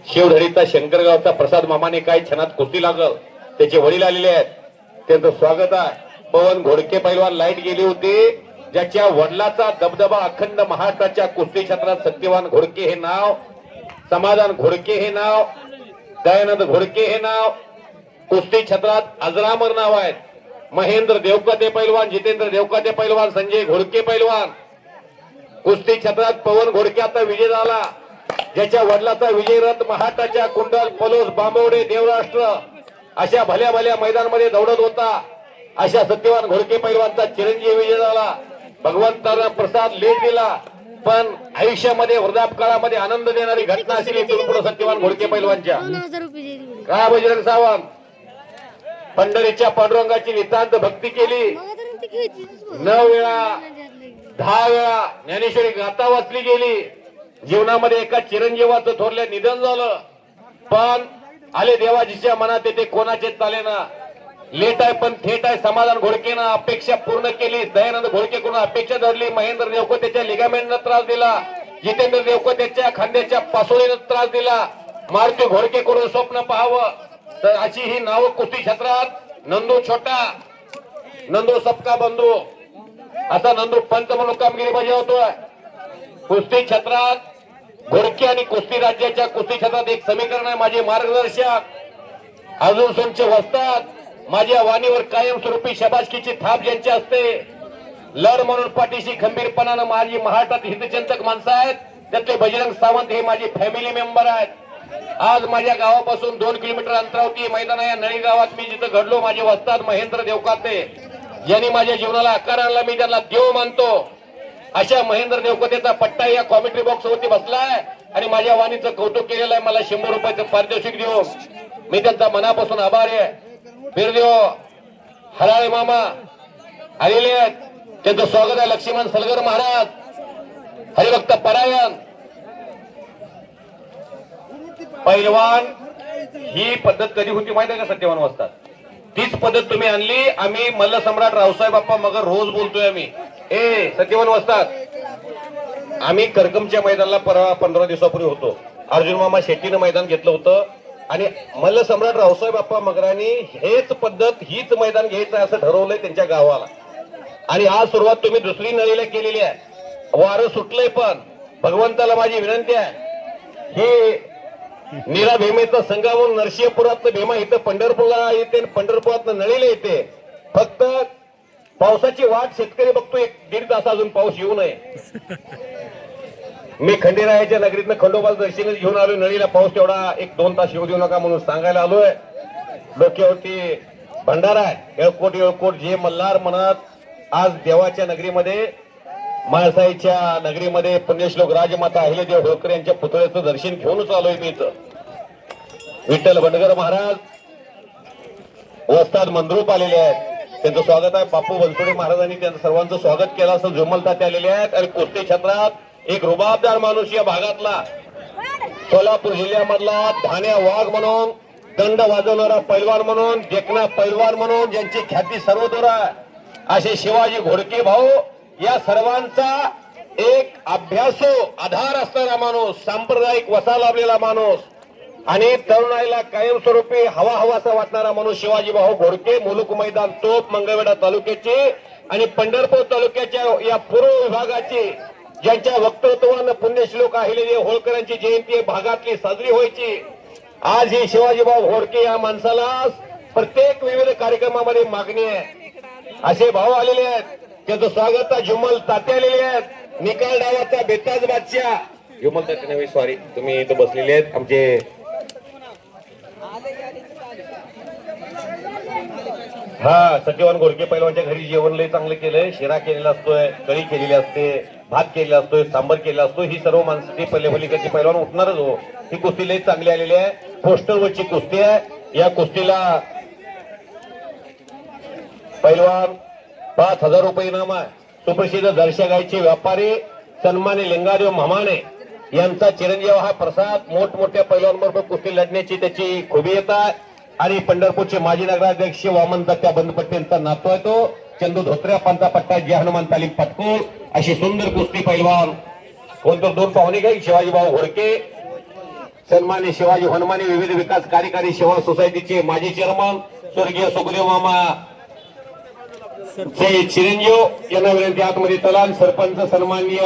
शिवधरीचा शंकरगावचा प्रसाद मामाने काही क्षणात कुस्ती लागल. त्याचे वडील आलेले आहेत, त्यांचं स्वागत आहे. पवन घोडके पैलवान लाईट गेली होती, ज्याच्या वडिलाचा दबदबा अखंड महाराष्ट्राच्या कुस्ती क्षेत्रात सत्यवान घोडके हे नाव, समाधान घोडके हे नाव, दयानंद घोडके हे नाव कुस्ती क्षेत्रात अजरामर नाव आहेत. महेंद्र देवकते पैलवान, जितेंद्र देवकते पैलवान, संजय घोडके पैलवान. कुस्ती क्षेत्रात पवन घोडके आता विजय झाला, ज्याच्या वडिलाचा विजय रथ महाराष्ट्राच्या कुंडल, पलोस, बांबवडे, देवराष्ट्र अशा भल्या भल्या मैदानामध्ये दौडत होता. अशा सत्यवान घोडके पैलवानचा चिरंजीव विजय झाला. भगवंताला प्रसाद लेट दिला, पण आयुष्यामध्ये वृद्धापकाळामध्ये आनंद देणारी घटना असेल इथून पुढे सत्यवान घोडके पैलवानच्या. काय बजरंग सावंत, पंढरीच्या पांडुरंगाची नितांत भक्ती केली. 9 वेळा 10 वेळा ज्ञानेश्वरी गाथा वाचली गेली. जीवनामध्ये एका चिरंजीवाचं थोरल्या निधन झालं, पण आले देवाजीच्या मनात येते कोणाचे चालेना. लेट आहे पण थेट आहे. समाधान घोडकेनं अपेक्षा पूर्ण केली. दयानंद घोडकेकडून अपेक्षा धरली. महेंद्र देवकतेच्या लिगामेंटनं त्रास दिला. जितेंद्र देवकतेच्या खांद्याच्या पासोळीनं त्रास दिला. मारुती घोडकेकडून स्वप्न पाहावं, तर अशी ही नाव कुस्ती क्षेत्रात. नंदू छोटा, नंदू सबका बंधू असा नंदू पंच म्हणून कामगिरी बजावतोय. कुस्ती क्षेत्रात घोडके आणि कुस्ती राज्याच्या कुस्ती क्षेत्रात एक समीकरण आहे. माझे मार्गदर्शक अजून सोनचे वस्ताद, माझ्या वाणीवर कायमस्वरूपी शबासकीची थाप ज्यांची असते. लढ म्हणून पाठीशी खंबीरपणानं माझी महाराष्ट्रात हितचिंतक माणसं आहेत, त्यातले बजरंग सावंत हे माझे फॅमिली मेंबर आहेत. आज माझ्या गावापासून 2 किलोमीटर अंतरावरती मैदान आहे. नळी गावात मी जिथं घडलो, माझे वस्ताद महेंद्र देवकाते यांनी माझ्या जीवनाला आकार आणला. मी त्यांना देव मानतो. अशा महेंद्र देवकतेचा पट्टा या कॉमेंट्री बॉक्स वरती बसलाय आणि माझ्या वाणीचं कौतुक केलेलं आहे. मला 100 रुपयाचं पारितोषिक देऊ मी त्यांचा मनापासून आभारी आहे. बिरदेव हराळे मामा आलेले आहेत, त्यांचं स्वागत आहे. लक्ष्मण सलगर महाराज, हरिभक्त परायण पैलवान. ही पद्धत कधी होती माहिती आहे का सत्यवान वस्ताद? तीच पद्धत तुम्ही आणली. आम्ही मल्ल सम्राट रावसाहेब बाप्पा मगर रोज बोलतोय आम्ही. सत्यवान वस्ताद, आम्ही करकमच्या मैदानाला परवा 15 दिवसापूर्वी होतो. अर्जुन मामा शेट्टीनं मैदान घेतलं होतं आणि मल्ल सम्राट रावसाहेब बाप्पा मगरांनी हेच पद्धत, हीच मैदान घ्यायचं असं ठरवलंय त्यांच्या गावाला. आणि आज सुरुवात तुम्ही दुसरी नळीला केलेली आहे. वारं सुटलंय, पण भगवंताला माझी विनंती आहे, हे नीरा भीमेचा संगम नरसिंहपुरातलं भीमा इथं पंढरपूरला येते, पंढरपुरातलं नळीला येते. फक्त पावसाची वाट शेतकरी बघतो, 1-1.5 तास अजून पाऊस येऊ नये. मी खंडेरायाच्या नगरीतनं खंडोबाचं दर्शन घेऊन आलोय. नळीला पाऊस तेवढा 1-2 तास येऊ देऊ नका म्हणून सांगायला आलोय. डोक्यावरती भंडारा आहे. येळकोट येळकोट जे मल्हार म्हणत आज देवाच्या नगरीमध्ये, माळसाईच्या नगरीमध्ये पुण्यश्लोक राजमाता अहिल्यादेवी होळकर यांच्या पुतळ्याचं दर्शन घेऊनच आलोय मी इथं. विठ्ठल भंडगर महाराज, वस्ताद मंद्रूप आलेले आहेत, त्यांचं स्वागत आहे. बापू बनसोडे महाराजांनी त्यांचं सर्वांचं स्वागत केलं असं जुमलताते आलेले आहेत. आणि कुस्ती क्षेत्रात एक रुबाबदार माणूस या भागातला, सोलापूर जिल्ह्यामधला धान्या वाघ म्हणून, दंड वाजवणारा पैलवान म्हणून, देखना पैलवान म्हणून ज्यांची ख्याती सर्वदूर आहे, असे शिवाजी घोडके भाऊ. या सर्वांचा एक अभ्यासू आधार असणारा माणूस, सांप्रदायिक वसा लाभलेला माणूस आणि तरुणाईला कायमस्वरूपी हवा हवासा वाटणारा माणूस शिवाजी भाऊ घोडके. मुलुक मैदान तोप मंगळवेढा तालुक्याची आणि पंढरपूर तालुक्याच्या या पूर्व विभागाची, ज्यांच्या वक्तृत्वानं पुण्यश्लोक अहिल्यादेवी होळकर यांची जयंती भागातली साजरी व्हायची. आज ही शिवाजी भाऊ घोडके या माणसाला प्रत्येक विविध कार्यक्रमामध्ये मागणी आहे. असे भाऊ आलेले आहेत, त्यांचं स्वागत. जुम्मल ताते आलेले आहेत, निकाल डावाचा बेताज बादशाह. जुम्मल ताते नव्हे, सॉरी, तुम्ही इथं बसलेले आहेत आमचे. हा, सत्यवान घोडके पैलवानच्या घरी जेवण लय चांगलं केलंय. शिरा केलेला असतोय, कढी केलेली असते, भात केलेला असतोय, सांबर केलेला असतो. ही सर्व माणसं ती पल्लेपल्लीकडची पैलवान उठणारच हो. ही कुस्ती लय चांगली आलेली आहे. पोस्टरवरची कुस्ती आहे. या कुस्तीला पैलवान 5,000 रुपये इनाम आहे. सुप्रसिद्ध दर्शकाचे व्यापारी सन्मानी लिंगादेव मामाने यांचा चिरंजीव हा प्रसाद मोठमोठ्या पैलवानबरोबर कुस्ती लढण्याची त्याची खुबी येत आहे. आणि पंढरपूरचे माजी नगराध्यक्ष वामन दत्त्या बंदपट्टे यांचा नातू आहे तो. चंदू धोत्र्या पंता पट्टा जय हनुमान तालीम पटकूर. अशी सुंदर कुस्ती पैलवान. कोणतं 2 पाहुणे काही शिवाजी भाऊ घोडके सन्मान्य शिवाजी हनुमाने विविध विकास कार्यकारी सेवा सोसायटीचे माजी चेअरमन स्वर्गीय सुखदेव मामा चिरंजीव यांना विनंती आतमध्ये तलाल सरपंच सन्माननीय